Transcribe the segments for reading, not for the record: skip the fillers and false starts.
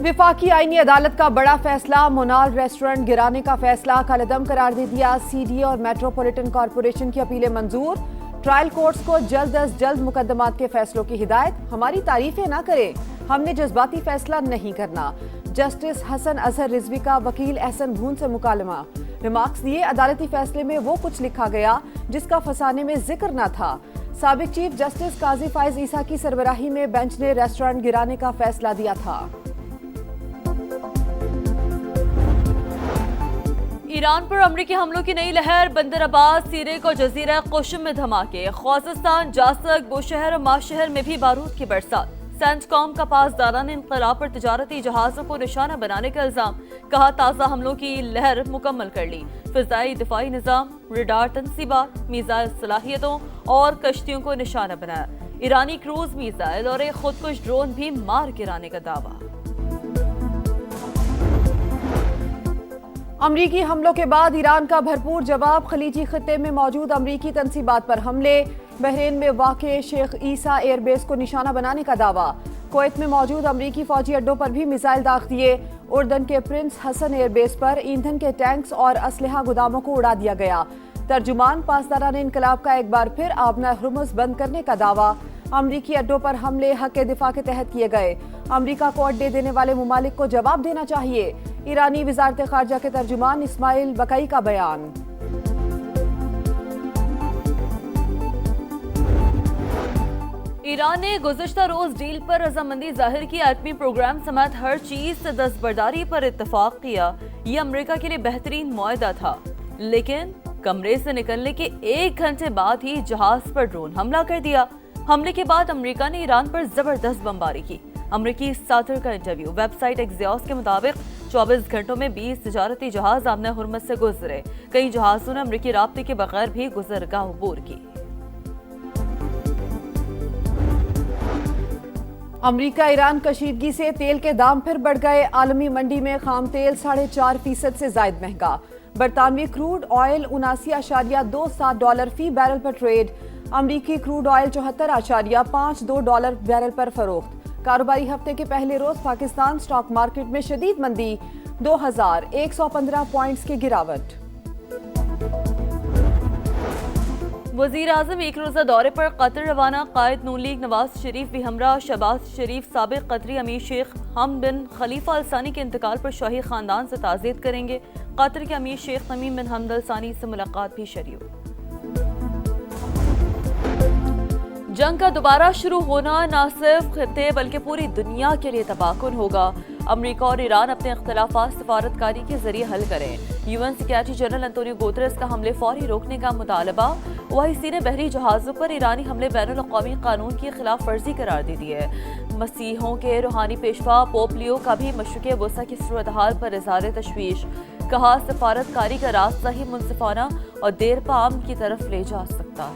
वफाकी आईनी अदालत का बड़ा फैसला, मोनाल रेस्टोरेंट गिराने का फैसला कलअदम करार दे दिया। सीडीए और मेट्रोपॉलिटन कॉरपोरेशन की अपीलें मंजूर। ट्रायल कोर्ट्स को जल्द अज जल्द मुकदमात के फैसलों की हिदायत। हमारी तारीफें ना करें, हमने जज्बाती फैसला नहीं करना। जस्टिस हसन अजहर रिजवी का वकील एहसन भून से मुकालमा। रिमार्क्स दिए, अदालती फैसले में वो कुछ लिखा गया जिसका फसाने में जिक्र न था। साबिक चीफ जस्टिस काजी फाइज ईसा की सरबराही में बेंच ने रेस्टोरेंट गिराने का फैसला दिया था। ईरान पर अमरीकी हमलों की नई लहर, बंदर अब्बास, सीरिक और जजीरा कुशम में धमाके। ख्वाजिस्तान, जासक, बुशहर और माशहर में भी बारूद की बरसात। सेंटकॉम का पासदारान इनकलाब पर तिजारती जहाजों को निशाना बनाने का इल्जाम। कहा ताज़ा हमलों की लहर मुकम्मल कर ली। फिजाई दिफाई निज़ाम, रडार तनसीबात, मिसाइल सलाहियतों और कश्तियों को निशाना बनाया। ईरानी क्रूज मिसाइल और एक खुदकुश ड्रोन भी मार गिराने का दावा। अमरीकी हमलों के बाद ईरान का भरपूर जवाब। खलीजी खित्ते में मौजूद अमरीकी तनसीबात पर हमले। बहरीन में वाक़े शेख ईसा एयरबेस को निशाना बनाने का दावा। कुवैत में मौजूद अमरीकी फौजी अड्डों पर भी मिसाइल दाग दिए। उर्दन के प्रिंस हसन एयरबेस पर ईंधन के टैंक्स और असलहा गोदामों को उड़ा दिया गया। तर्जुमान, पासदारान इनकलाब का एक बार फिर आबना हुर्मुज़ बंद करने का दावा। अमरीकी अड्डों पर हमले हक दिफा के तहत किए गए। अमरीका को अड्डे देने वाले मुमालिक को जवाब देना चाहिए। ईरानी वज़ारत ख़ारजा के तर्जुमान इस्माइल बकई का बयान। ईरान ने गुज़िश्ता रोज डील पर रजामंदी जाहिर की। एटमी प्रोग्राम समेत हर चीज से दस्तबरदारी पर इत्तफाक किया। ये अमेरिका के लिए बेहतरीन मुआहदा था, लेकिन कमरे से निकलने के 1 घंटे बाद ही जहाज पर ड्रोन हमला कर दिया। हमले के बाद अमेरिका ने ईरान पर जबरदस्त बमबारी की। अमेरिकी सदर का इंटरव्यू। वेबसाइट एक्सियोस के मुताबिक 24 घंटों में 20 तिजारती जहाज आमना हुर्मत से गुजरे। कई जहाजों ने अमेरिकी राब्ते के बगैर भी गुजरगाह अबूर की। अमरीका ईरान कशीदगी से तेल के दाम फिर बढ़ गए। आलमी मंडी में खाम तेल 4.5% से जायद महंगा। बरतानवी क्रूड ऑयल $79.27 फी बैरल पर ट्रेड। अमरीकी क्रूड ऑयल $74.52 बैरल पर फरोख्त। कारोबारी हफ्ते के पहले रोज पाकिस्तान स्टॉक मार्केट में शदीद मंदी, 2115 पॉइंट्स की गिरावट। वजीर आजम एक रोजा दौरे पर कतर रवाना। कायद नून लीग नवाज शरीफ भी हमरा। शहबाज शरीफ साबिक कतरी अमीर शेख हम बिन खलीफा अल सानी के इंतकाल पर शाही खानदान से ताज़ियत करेंगे। कतर के अमीर शेख तमीम बिन हमद अल सानी से मुलाकात भी शरीक। जंग का दोबारा शुरू होना न सिर्फ खित्ते बल्कि पूरी दुनिया के लिए तबाहकुन होगा। अमेरिका और ईरान अपने इख्तलाफात सफारतकारी के जरिए हल करें। UN secretary general Antonio Guterres का हमले फौरी रोकने का मुतालबा। ओआईसी ने बहरी जहाजों पर ईरानी हमले बैनुल अक़वामी कानून की खिलाफ वर्जी करार दे दी है। मसीहों के रूहानी पेशवा पोप लियो का भी मशरिक़ वसा की सूरत हाल पर इज़हार तशवीश। कहा सफारतकारी का रास्ता ही मुनसिफाना और देर पाम की तरफ ले जा सकता है।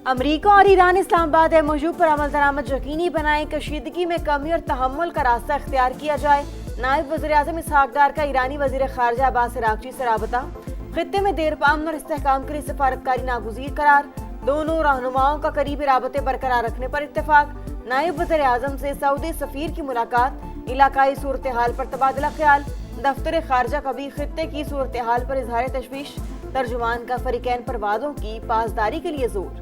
अमरीका और ईरान इस्लामाबाद एमओयू पर अमल दरामद यकीनी बनाएं। कशीदगी में कमी और तहम्मुल का रास्ता इख्तियार किया जाए। नायब वज़ीर आज़म इसहाक डार का ईरानी वज़ीर ख़ारजा अब्बास अराग़ची से राबता। खित्ते में देर पामन और इस्तेहकाम के लिए सफारतकारी नागुज़ीर करार। दोनों रहनुमाओं का करीबी राबते बरकरार रखने पर इत्तेफाक। नायब वज़ीर आज़म से सऊदी सफ़ीर की मुलाकात। इलाकाई सूरत हाल पर तबादला ख्याल। दफ्तर ख़ारजा का भी खित्ते की सूरत हाल पर इज़हार तशवीश। तर्जुमान का फ़रीक़ैन पर वादों की पासदारी के लिए जोर।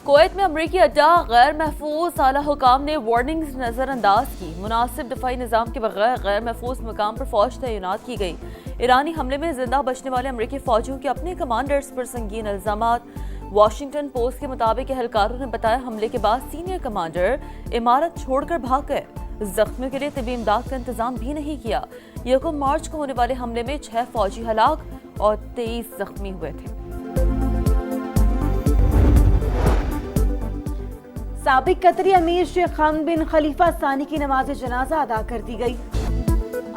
कुवैत में अमरीकी अड्डा गैर महफूज। आला हुकाम ने वार्निंग्स नजरअंदाज की। मुनासिब दिफाई निज़ाम के बगैर गैर महफूज मकाम पर फौज तैनात की गई। ईरानी हमले में जिंदा बचने वाले अमरीकी फौजियों के अपने कमांडर्स पर संगीन इल्जामात। वाशिंगटन पोस्ट के मुताबिक एहलकारों ने बताया हमले के बाद सीनियर कमांडर इमारत छोड़कर भाग गए। जख्मियों के लिए तिबी इमदाद का इंतजाम भी नहीं किया। 1 मार्च को होने वाले हमले में 6 फौजी हलाक और 23 जख्मी हुए थे। साबिक कतरी अमीर शेख हमद बिन खलीफा सानी की नमाज जनाजा अदा कर दी गई।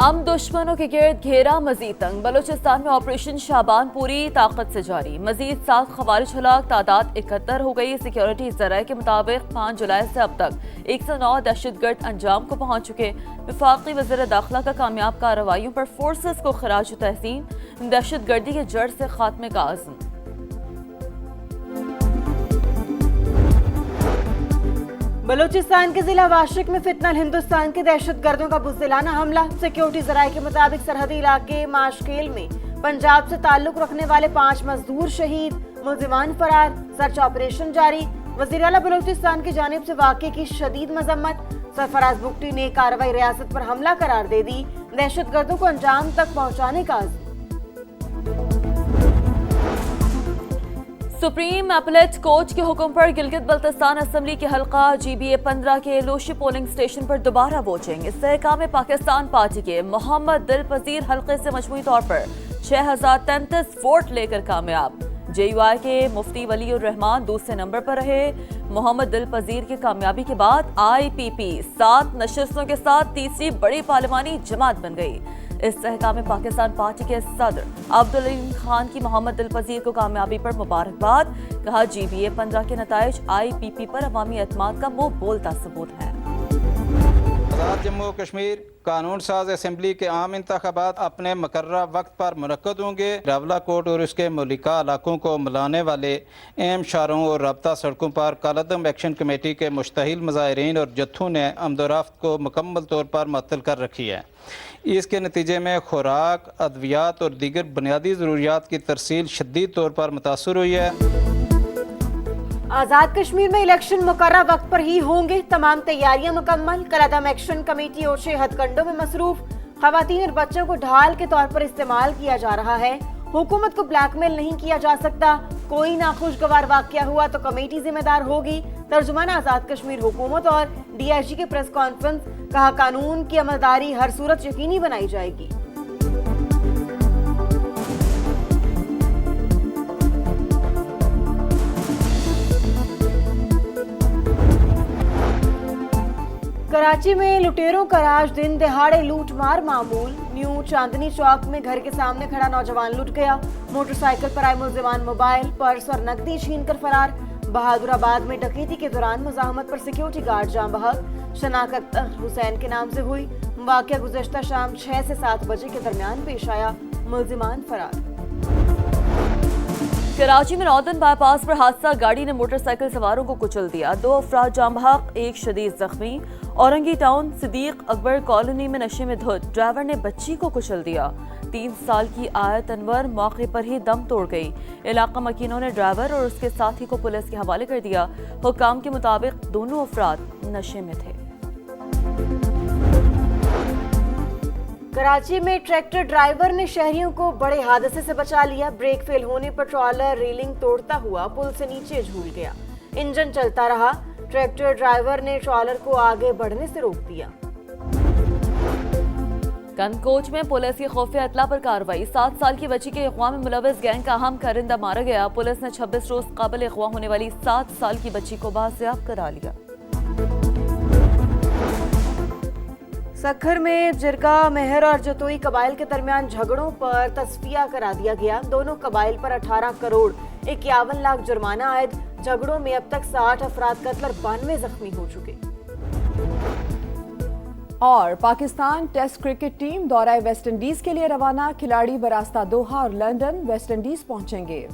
हम दुश्मनों के गिर्द घेरा मजीद तंग। बलूचिस्तान में ऑपरेशन शाबान पूरी ताकत से जारी। मजीद 7 खवारिज हलाक, तादाद 71 हो गई। सिक्योरिटी ज़राए के मुताबिक 5 जुलाई से अब तक 109 दहशतगर्द अंजाम को पहुंच चुके। वफाकी वज़ीर दाखिला का कामयाब कार्रवाइयों पर फोर्सेस को खराज तहसीन। दहशतगर्दी के जड़ से खात्मे का आज़म। बलूचिस्तान के जिला वाशिक में फितनल हिंदुस्तान के दहशतगर्दों का बुज़दिलाना हमला। सिक्योरिटी ज़राए के मुताबिक सरहदी इलाके माशकेल में पंजाब से ताल्लुक रखने वाले 5 मजदूर शहीद, मुलजिमान फरार, सर्च ऑपरेशन जारी। वज़ीर आला बलूचिस्तान की जानिब से वाक़े की शदीद मजम्मत। सरफराज बुगटी ने कार्रवाई रियासत पर हमला करार दे दी। दहशतगर्दों को अंजाम तक पहुँचाने का आज़म। सुप्रीम अपीलेट कोर्ट के हुक्म पर गिलगित बल्तिस्तान असम्बली के हल्का GBA 15 के लोशी पोलिंग स्टेशन पर दोबारा वोटिंग। इस्तेहकाम पाकिस्तान पार्टी के मोहम्मद दिल पजीर हल्के से मजमूई तौर पर 6033 वोट लेकर कामयाब। JUI के मुफ्ती वलीउर रहमान दूसरे नंबर पर रहे। मोहम्मद दिल पजीर की कामयाबी के बाद IPP 7 नशिस्तों के साथ तीसरी बड़ी पार्लिमानी जमात बन गई। इस्तेहकाम पाकिस्तान पार्टी के सदर अब्दुल अलीम खान की मोहम्मद दिल पजीर को कामयाबी पर मुबारकबाद। कहा GBA 15 के नताइज IPP पर अवामी एतमाद का मुंह बोलता सबूत है। आज़ाद जम्मू कश्मीर कानून साज असम्बली के आम इंतखाबात अपने मुकर्ररा वक्त पर मुनक्कद होंगे। रावला कोट और उसके मलिका इलाकों को मिलाने वाले अहम शाहरों और रब्ता सड़कों पर कालअदम एक्शन कमेटी के मुश्तहिल मुजाहिरीन और जत्थों ने आमदोरफ्त को मुकम्मल तौर पर मुअत्तल कर रखी है। इसके नतीजे में खुराक, अद्वियात और दीगर बुनियादी ज़रूरियात की तरसील शदीद तौर पर मुतासर हुई है। आज़ाद कश्मीर में इलेक्शन मुकर्रर वक्त पर ही होंगे। तमाम तैयारियां मुकम्मल। कालअदम एक्शन कमेटी और 6 हथकंडों में मसरूफ। खवातीन और बच्चों को ढाल के तौर पर इस्तेमाल किया जा रहा है। हुकूमत को ब्लैकमेल नहीं किया जा सकता। कोई नाखुशगवार वाकया हुआ तो कमेटी जिम्मेदार होगी। तर्जुमान आज़ाद कश्मीर हुकूमत और DIG के प्रेस कॉन्फ्रेंस। कहा कानून की अमलदारी हर सूरत यकीनी बनाई जाएगी। कराची में लुटेरों का राज। दिन दिहाड़े लूट मार मामूल। न्यू चांदनी चौक में घर के सामने खड़ा नौजवान लुट गया। मोटरसाइकिल पर आए मुलजिमान मोबाइल, पर्स और नकदी छीन कर फरार। बहादुराबाद में डकैती के दौरान मुजाहमत पर सिक्योरिटी गार्ड जाँ बहक। शनाख्त हुसैन के नाम से हुई। वाक़या गुज़श्ता शाम 6 से 7 बजे के दरमियान पेश आया। मुलजिमान फरार। कराची में नॉर्दर्न बाईपास पर हादसा। गाड़ी ने मोटरसाइकिल सवारों को कुचल दिया। 2 अफराद जाँ बहक, 1 शदीद जख्मी। औरंगी टाउन सिद्दीक अकबर कॉलोनी में नशे में धुत ड्राइवर ने बच्ची को कुचल दिया। 3 साल की आयत अनवर मौके पर ही दम तोड़ गई। इलाका मकीनों ने ड्राइवर और उसके साथी को पुलिस के हवाले कर दिया। हुक्काम के मुताबिक दोनों अफराद नशे में थे। कराची में ट्रैक्टर ड्राइवर ने शहरियों को बड़े हादसे से बचा लिया। ब्रेक फेल होने पर ट्रॉलर रेलिंग तोड़ता हुआ पुल से नीचे झूल गया। इंजन चलता रहा। ट्रैक्टर ड्राइवर ने ट्रॉलर को आगे बढ़ने से रोक दिया। कनकोच में पुलिस की खुफिया इत्तला पर कार्रवाई। 7 साल की बच्ची के अगवा में मुलविस गैंग का अहम कारिंदा मारा गया। पुलिस ने 26 रोज काबिल अगवा होने वाली 7 साल की बच्ची को बाजियाब करा लिया। सखर में जिरगा, मेहर और जतोई कबाइल के दरमियान झगड़ों पर तस्फिया करा दिया गया। दोनों कबाइल पर 18 करोड़ 51 लाख जुर्माना आयद। झगड़ों में अब तक 60 अफराद कत्ल और 92 जख्मी हो चुके। और पाकिस्तान टेस्ट क्रिकेट टीम दौरा वेस्ट इंडीज के लिए रवाना। खिलाड़ी बरास्ता दोहा और लंदन वेस्ट इंडीज पहुंचेंगे।